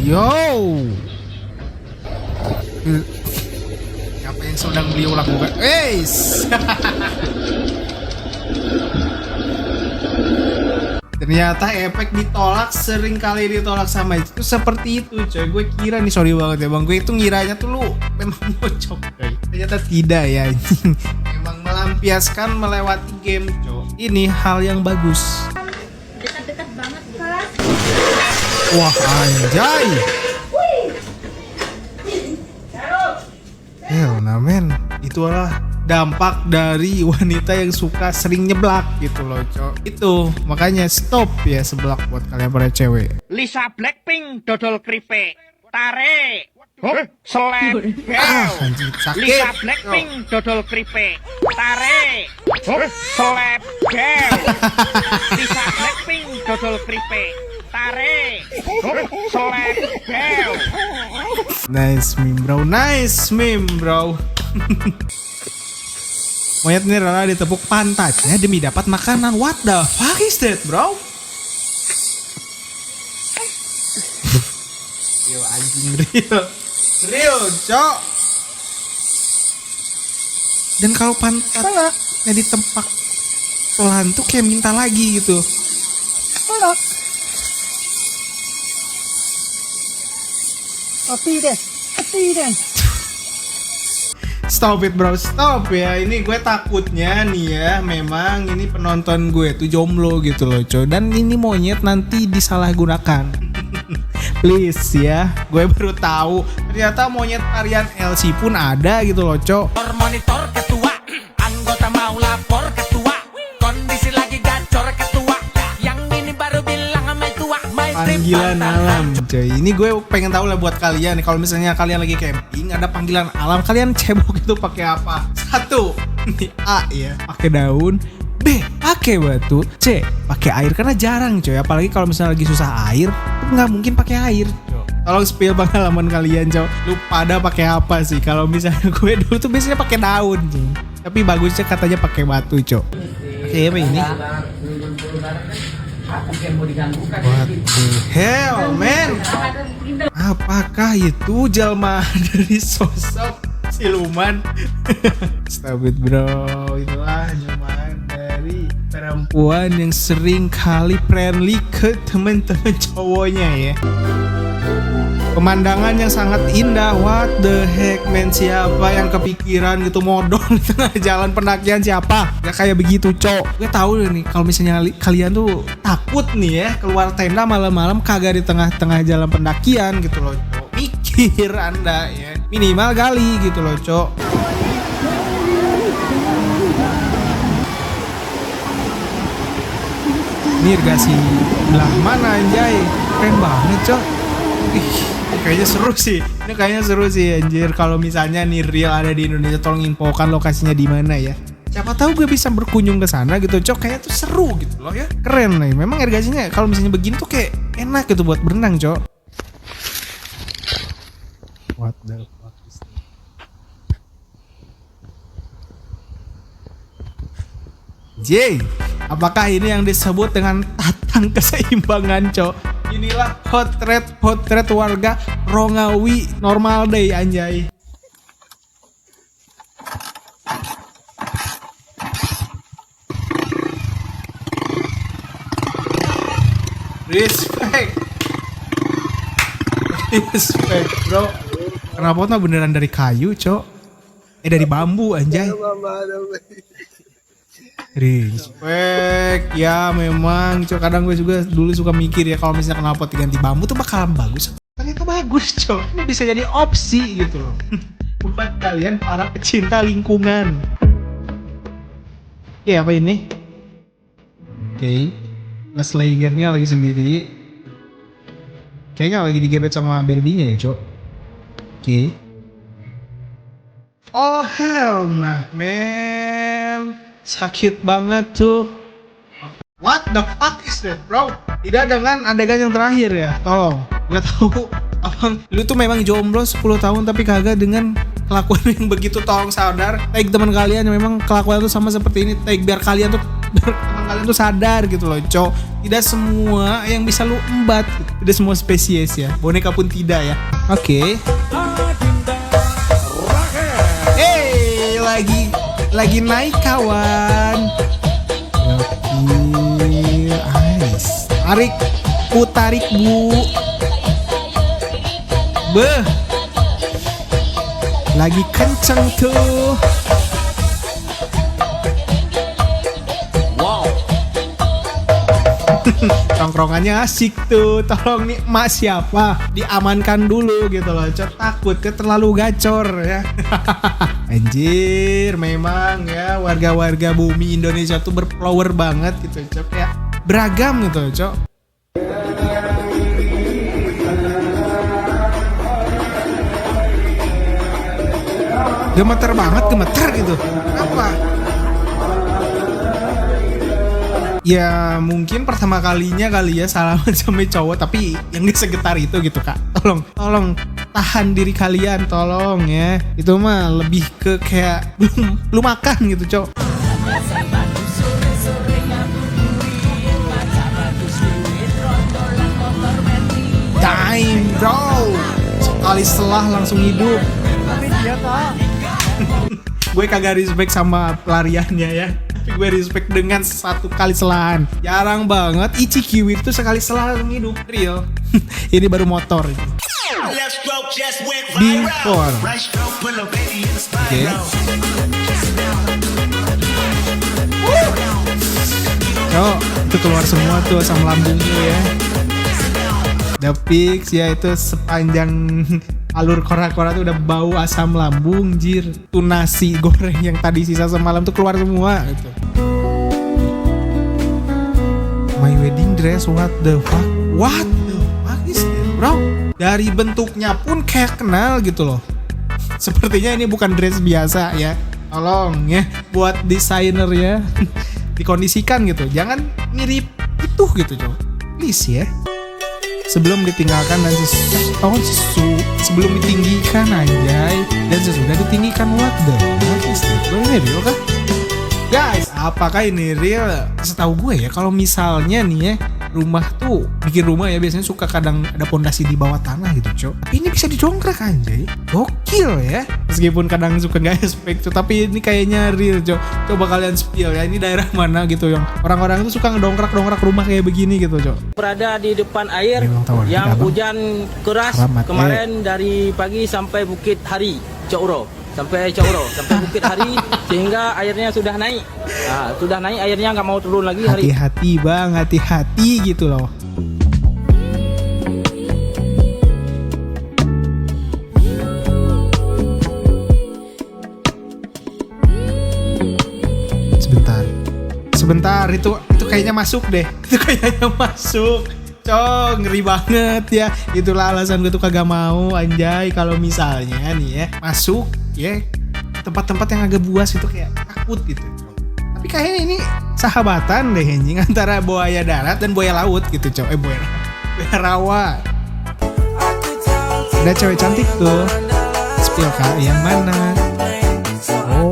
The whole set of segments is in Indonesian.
Yo. Apa yang sedang beliau lakukan? Ternyata efek ditolak sering kali ditolak sama itu seperti itu coy. Gue kira nih, sorry banget ya bang, gue itu ngiranya tuh lu memang bocok coy. Ternyata tidak ya. Memang melampiaskan melewati game coy. Ini hal yang bagus. Dekat-dekat banget gitu. Wah anjay. Hell nah men, itulah dampak dari wanita yang suka sering nyeblak gitu loh cok. Itu makanya stop ya seblak buat kalian para cewek. Lisa Blackpink dodol keripik tarik seleb Anjir sakit. Lisa Blackpink dodol keripik tarik seleb Lisa Blackpink dodol keripik tarik seleb. Nice meme bro, nice meme bro. Monyet ini rela ditepuk pantatnya demi dapat makanan. What the fuck is that bro? Real anjing, real cok. Dan kalau pantatnya ditempak pelan tuh kayak minta lagi gitu. Stop it bro, stop ya. Ini gue takutnya nih ya, memang ini penonton gue tuh jomblo gitu loh coy. Dan ini monyet nanti disalahgunakan. Please ya, gue baru tahu ternyata monyet varian LC pun ada gitu loh coy. Monitor ketua, anggota mau lapor ketua, kondisi lagi gacor ketua, yang ini baru bilang sama tua, Panggilan alam coy. Ini gue pengen tahu lah buat kalian, kalau misalnya kalian lagi camping ada panggilan alam, kalian cebok itu pakai apa? Satu, nih A ya, pakai daun. B, pakai batu. C, pakai air, karena jarang coy. Apalagi kalau misalnya lagi susah air, nggak mungkin pakai air. Tolong spill pengalaman kalian coy. Lu pada pakai apa sih? Kalau misalnya gue dulu tuh biasanya pakai daun coy. Tapi bagusnya katanya pakai batu coy. Oke, apa ini? What the hell man? Apakah itu jelma dari sosok siluman? Stop it bro. Itulah jelmaan dari perempuan yang sering kali friendly ke teman-teman cowoknya ya. Pemandangan yang sangat indah. What the heck man, siapa yang kepikiran gitu modal di tengah jalan pendakian, siapa? Ya kayak begitu cok. Gue tahu nih kalau misalnya kalian tuh takut nih ya keluar tenda malam-malam kagak di tengah-tengah jalan pendakian gitu loh cok. Mikir anda ya, minimal gali gitu loh cok. Ini irigasi belah mana anjay, keren banget cok. Kayaknya seru sih. Ini kayaknya seru sih anjir. Kalau misalnya nih real ada di Indonesia, tolong infokan lokasinya di mana ya. Siapa tahu gue bisa berkunjung ke sana gitu, cok. Kayaknya tuh seru gitu loh ya. Keren nih. Memang irigasinya kalau misalnya begini tuh kayak enak gitu buat berenang, cok. What the fuck is this? J, apakah ini yang disebut dengan tatang keseimbangan, cok? Inilah potret warga Rongawi normal day anjay. Respect bro. Kenapa beneran dari kayu cok? Dari bambu anjay. Respect ya memang cok. Kadang gue juga dulu suka mikir ya, kalau misalnya knalpot diganti bambu tuh bakalan bagus. Ternyata bagus cok. Ini bisa jadi opsi gitu loh. Buat kalian para pecinta lingkungan. Oke, apa ini? Oke, Buzz Lightyear-nya lagi sendiri. Kayaknya lagi digebet sama Barbie-nya ya cok. Oke. Oh hell nah man. Sakit banget tuh. What the fuck is that bro? Tidak dengan adegan yang terakhir ya. Tolong. Gak tahu abang lu tuh memang jomblo 10 tahun tapi kagak dengan kelakuan yang begitu tolong sadar. Tag teman kalian yang memang kelakuan tuh sama seperti ini. Tag biar teman kalian tuh sadar gitu loh, cok. Tidak semua yang bisa lu embat, tidak semua spesies ya. Boneka pun tidak ya. Oke. Hey, lagi naik kawan. Oke, nice. Tarik bu. Beh. Lagi kenceng tuh. Wow. Tongkrongannya asik tuh. Tolong nih emak siapa, diamankan dulu gitu loh, cok. Takut terlalu gacor ya. Anjir, memang ya warga-warga bumi Indonesia tuh berpower banget gitu, cok ya. Beragam gitu, cok. Gemeter gitu. Apa? Ya mungkin pertama kalinya kali ya salaman sama cowok, tapi yang gak segetar itu gitu kak. Tolong tahan diri kalian, tolong ya. Itu mah lebih ke kayak belum makan gitu, cowok. Time bro, sekali setelah langsung hidup. Gue kagak respect sama pelariannya ya, tapi gue respect dengan satu kali selahan. Jarang banget Ichi Kiwi itu sekali selahan hidup real. Ini baru motor. Before. Oke. Oh, itu keluar semua tuh asam lambungnya ya. The Pix ya, itu sepanjang alur kora-kora tuh udah bau asam lambung, jir. Tuh nasi goreng yang tadi sisa semalam tuh keluar semua gitu. My wedding dress, what the fuck? What the fuck is that, bro? Dari bentuknya pun kayak kenal gitu loh. Sepertinya ini bukan dress biasa ya. Tolong ya, buat desainer ya. Dikondisikan gitu, jangan mirip itu gitu, coba. Please ya. Sebelum ditinggalkan dan sebelum ditinggikan anjay, dan sesudah ditinggikan, what the fuck is that? Bro, ini real kah? Guys, apakah ini real? Setahu gue ya, kalau misalnya nih ya, rumah tuh, bikin rumah ya biasanya suka kadang ada pondasi di bawah tanah gitu, cok. Tapi ini bisa didongkrak anjay. Gokil ya. Meskipun kadang suka gak expect tuh, tapi ini kayaknya real, cok. Coba kalian spill ya, ini daerah mana gitu yang orang-orang tuh suka ngedongkrak rumah kayak begini gitu, cok. Berada di depan air yang hujan keras kemarin dari pagi sampai Bukit Hari, Cokro. Sampai Bukit Hari, sehingga airnya sudah naik. Nah, sudah naik airnya, nggak mau turun lagi hari. Hati-hati bang, hati-hati gitu loh. Sebentar, itu kayaknya masuk deh. Itu kayaknya masuk. Cok, ngeri banget ya. Itulah alasan gue tuh kagak mau anjay kalau misalnya nih ya masuk ya tempat-tempat yang agak buas itu, kayak takut gitu. Tapi kayaknya ini sahabatan deh anjing antara buaya darat dan buaya laut gitu, cok. Buaya rawa. Ada cewek cantik tuh. Spill kak, yang mana? Oh.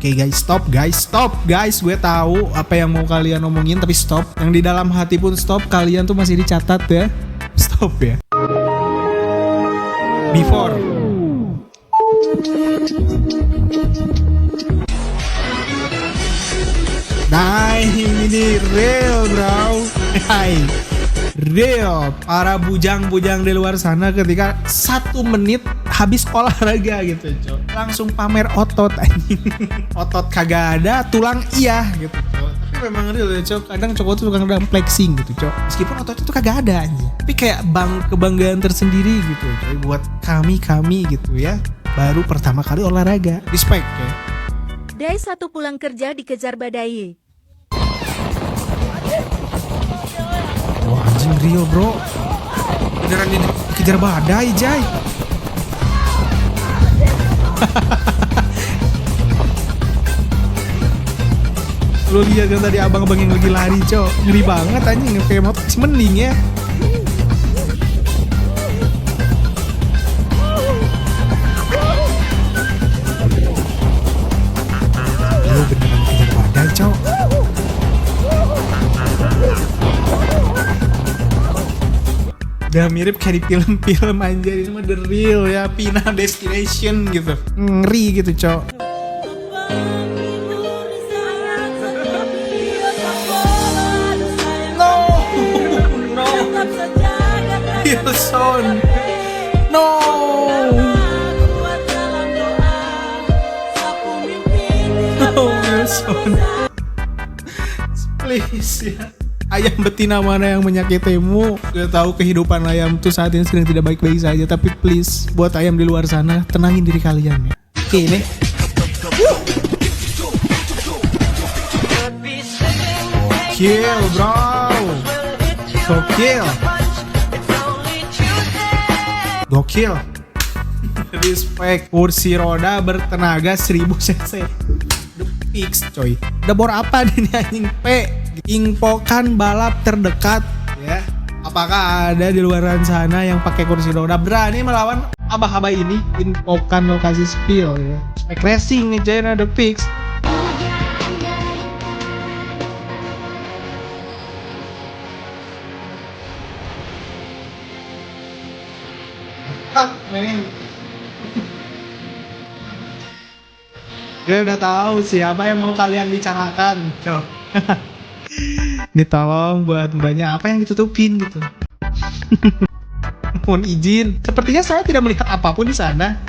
Oke stop guys, gue tahu apa yang mau kalian omongin, tapi stop. Yang di dalam hati pun stop, kalian tuh masih dicatat ya. Stop ya. Before. Nah ini real bro. Hai. Real, para bujang-bujang di luar sana ketika 1 menit habis olahraga gitu, cok, langsung pamer otot anjing. Otot kagak ada, tulang iya gitu, cok. Tapi memang real ya, cok. Kadang cowok tuh suka ngedam flexing gitu, cok. Meskipun ototnya tuh kagak ada anjing. Tapi kayak kebanggaan tersendiri gitu, cok. Buat kami gitu ya. Baru pertama kali olahraga. Respect ya. Day 1 pulang kerja dikejar badai. Wah anjing real bro. Beneran dikejar badai, Jay. Lo lihat kan tadi abang-abang yang lagi lari, cok. Ngeri banget anjing, kayak motor mending ya. Udah mirip kayak di film-film anjir, ini mah the real ya, Final Destination gitu. Ngeri gitu, Cok. No. Wilson. No. No, Wilson. Please ya. Ayam betina mana yang menyakitimu? Gak tahu kehidupan ayam tuh saat ini sedang tidak baik-baik saja. Tapi please, buat ayam di luar sana, tenangin diri kalian ya. Oke, ini. Kill, bro. Gokil. Gokil. Respect. Kursi roda bertenaga 1000 cc. The fix, coy. Udah bor apa nih anjing P? Ingpokan balap terdekat ya. Apakah ada di luar sana yang pakai kursi roda berani melawan abah-abah ini? Infokan lokasi spill ya. Spek racing nih China the fix. Gue udah tahu siapa yang mau kalian bicarakan, coba. Ini tolong buat mbaknya apa yang ditutupin gitu. Mohon izin. Sepertinya saya tidak melihat apapun di sana.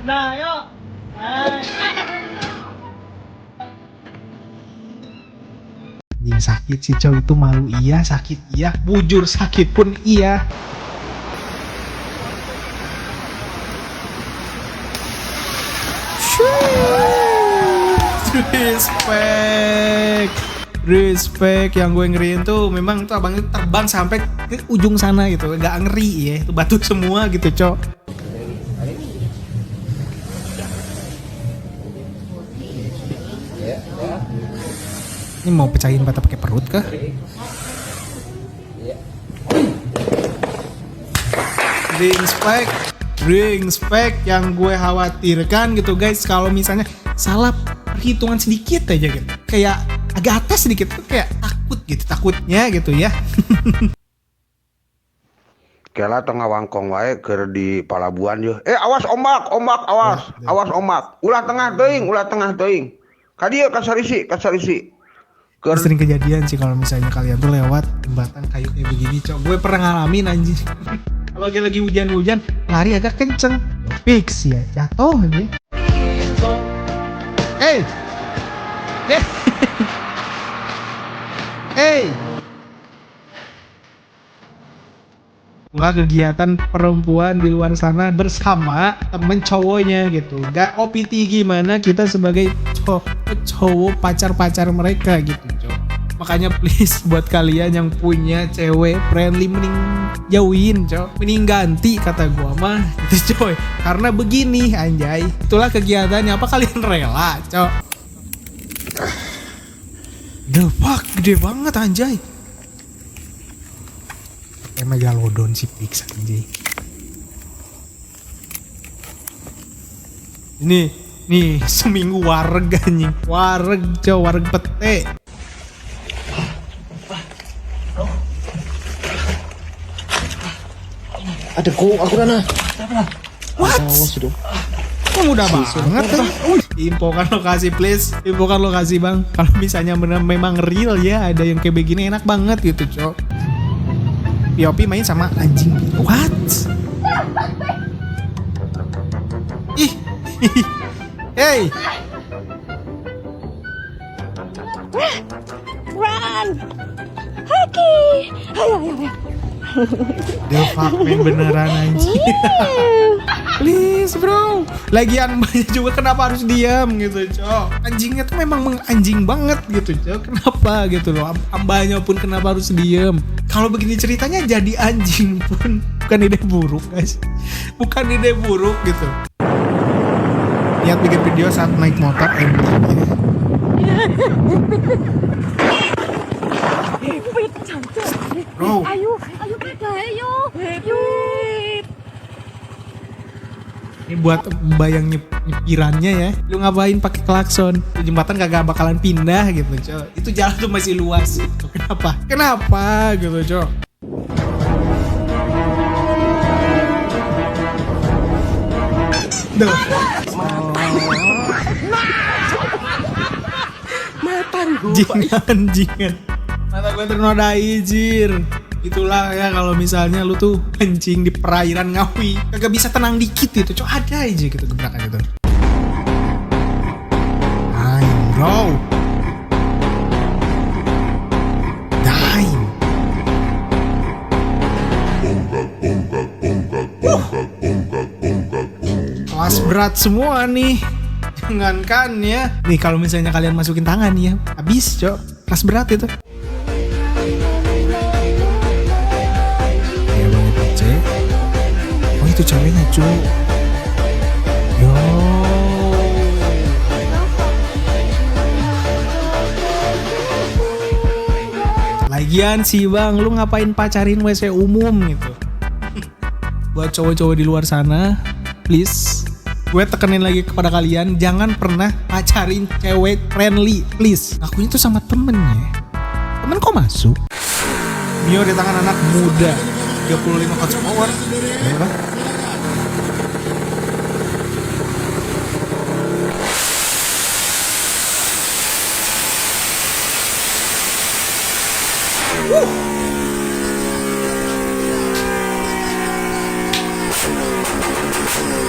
Nah, yuk. Dia sakit sih cowok itu, malu iya, sakit iya, bujur sakit pun iya. Respect yang gue ngeriin tuh memang tuh abangnya terbang sampai ke ujung sana gitu, gak ngeri ya, itu batu semua gitu cok. Ini mau pecahin bata pakai perut kah? Ring spek yang gue khawatirkan gitu guys, kalau misalnya salah perhitungan sedikit aja gitu, kayak agak atas sedikit tuh kayak takut gitu, takutnya gitu ya. Kela tengah wangkong wae keur di palabuhan yeuh. Awas ombak, awas ombak. Ulah tengah teuing. Ka dieu ka sarisi. Sering kejadian sih kalau misalnya kalian tuh lewat jembatan kayu kayak begini, cok. Gue pernah ngalamin anjing. Kalau lagi hujan-hujan, lari agak kenceng, fix ya, jatuh aja. Hey. Nggak kegiatan perempuan di luar sana bersama temen cowoknya gitu. Gak OPT gimana kita sebagai cowok pacar-pacar mereka gitu, cowok. Makanya please buat kalian yang punya cewek friendly, mending jauhin, cowok. Mending ganti kata gua mah gitu, coy. Karena begini anjay, itulah kegiatannya. Apa kalian rela, cowok? The fuck, gede banget anjay. Megalodon si Pix anjay. Nih seminggu wareg anjing. Wareg pete. Ada aku nana. What? Mudah banget kan. Infokan lokasi please. Infokan lokasi bang. Kalau misalnya memang real ya ada yang kayak begini, enak banget gitu cok. POP main sama anjing. What? Ih. Hey. Run! Haki! Ayo. The fuck man, beneran anjing. Please bro. Lagian banyak juga kenapa harus diam gitu cok. Anjingnya tuh memang menganjing banget gitu cok. Kenapa gitu loh. Ambanya pun kenapa harus diam. Kalau begini ceritanya jadi anjing pun bukan ide buruk guys. Bukan ide buruk gitu. Lihat bikin video saat naik motor MT. Bro. Ayo pada, ayo. Ini buat bayang nyepirannya ya. Lu ngapain pakai klakson? Jembatan kagak bakalan pindah gitu, Cok. Itu jalan tuh masih luas gitu. Kenapa gitu, Cok? Duh. Jingan. Mata gue ternodai, jir. Itulah ya kalau misalnya lu tuh kencing di perairan Ngawi, kagak bisa tenang dikit gitu, Cok. Ada aja gitu gebrakan itu. Dying, bro. Dying. Kelas berat semua nih. Jangankan ya. Nih kalau misalnya kalian masukin tangan ya, habis, Cok. Kelas berat itu. Itu ceweknya, cuy. Yo. Lagian sih bang, lu ngapain pacarin WC umum gitu? Buat cowok-cowok di luar sana, please, gue tekenin lagi kepada kalian, jangan pernah pacarin cewek friendly, please. Akunya tuh sama temennya. Temen kok masuk? Mio di tangan anak muda, 35 horsepower. Apa?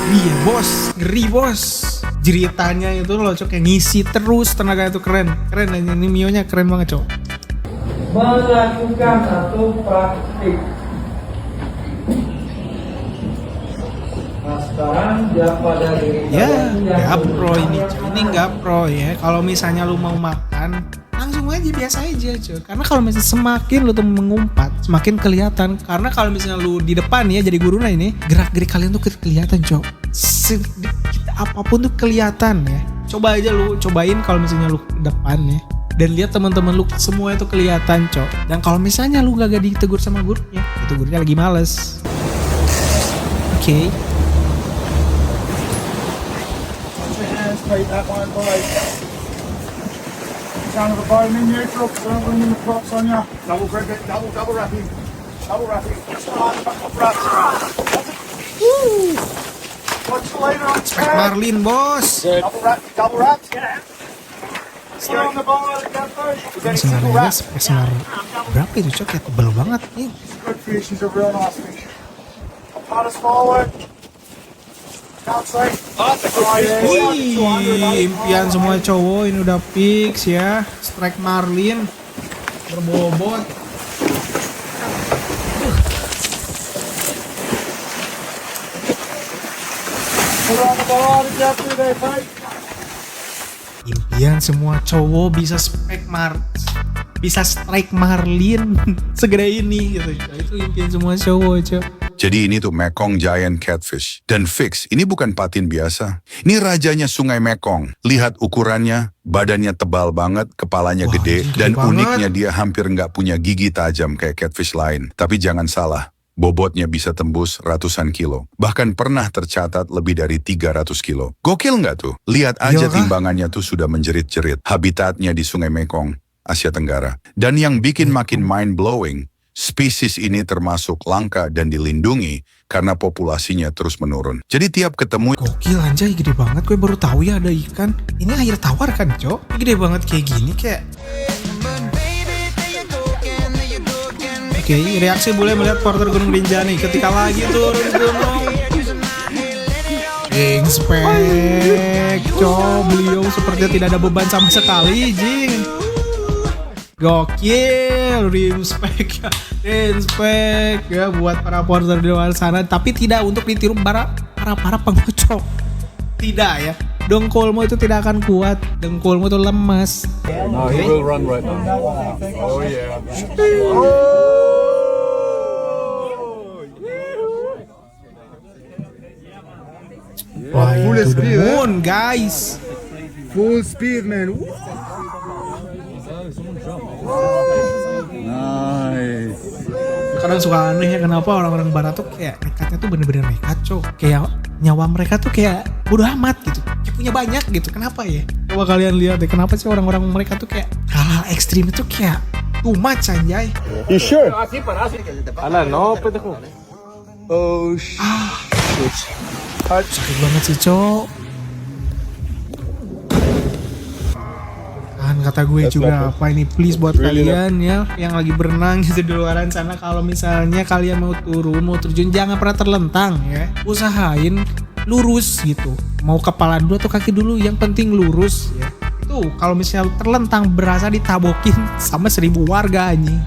Iya bos, ngeri bos. Jeritanya itu loh, Cok, yang ngisi terus tenaga itu keren. Keren aja, ini Mio-nya keren banget, Cok. Melakukan satu praktik. Nah sekarang dia pada diri Ya, nggak pro ini, Cok. Ini nggak pro ya. Kalau misalnya lu mau makan, langsung aja biasa aja, Cok. Karena kalau misalnya semakin lu tuh mengumpat, semakin kelihatan. Karena kalau misalnya lu di depan ya jadi guruna ini, gerak-gerik kalian tuh kelihatan, Cok. Sedikit apapun tuh kelihatan ya. Coba aja lu cobain kalau misalnya lu ke depan ya. Dan lihat teman-teman lu semua itu kelihatan, Cok. Dan kalau misalnya lu gak ditegur sama gurunya, itu gurunya lagi males. Oke. Down to the bottom in neutral, don't bring in the props on you. Double grip it, double wrapping. Double wrapping. Just Woo! Watch the leader on Spek Marlin, bos. Double wrap. Yeah. Put on the bar, go through. Ini senarnya spek senar berapa itu, Cok? Ya tebel banget nih. Good fish, he's a real nice fish. Part us forward. Wih, impian semua cowok ini udah fix ya. Strike Marlin berbobot. Impian semua cowok bisa bisa strike Marlin segede ini gitu. Itu impian semua cowok, Cok. Jadi ini tuh Mekong Giant Catfish. Dan fix, ini bukan patin biasa. Ini rajanya sungai Mekong. Lihat ukurannya, badannya tebal banget, kepalanya Wah, gede, gede dan banget. uniknya dia hampir nggak punya gigi tajam kayak catfish lain. Tapi jangan salah, bobotnya bisa tembus ratusan kilo. Bahkan pernah tercatat lebih dari 300 kilo. Gokil nggak tuh? Lihat aja Iya, timbangannya tuh sudah menjerit-jerit. Habitatnya di sungai Mekong, Asia Tenggara. Dan yang bikin makin mind-blowing, spesies ini termasuk langka dan dilindungi karena populasinya terus menurun. Jadi tiap ketemu... Gokil anjay, gede banget. Gue baru tahu ya ada ikan. Ini air tawar kan, Cok? Ini gede banget kayak gini, kayak... Oke, reaksi boleh melihat porter Gunung Rinjani ketika lagi turun gunung. Spek, Cok. Beliau sepertinya tidak ada beban sama sekali, jing. Gokil, respect ya buat para porter di luar sana, tapi tidak untuk ditiru para pengocok. Tidak ya, dengkulmu itu tidak akan kuat, dengkulmu itu lemas. No, he will run right now. Oh yeah. Wah, Full itu speed, the moon, guys. Full speed, man. Kadang suka aneh ya kenapa orang-orang barat tuh kayak nekatnya tuh bener-bener nekat cok. Kayak nyawa mereka tuh kayak bodo amat gitu. Kayak punya banyak gitu. Kenapa ya? Coba kalian lihat deh kenapa sih orang-orang mereka tuh kayak hal-hal ekstrim itu kayak too much anjay. You sure? Sakit banget sih cok. Kan kata gue juga apa ini please buat kalian ya yang lagi berenang gitu di luaran sana, kalau misalnya kalian mau turun mau terjun jangan pernah terlentang ya, usahain lurus gitu, mau kepala dulu atau kaki dulu yang penting lurus ya. Tuh kalau misalnya terlentang berasa ditabokin sama 1000 warga anjing.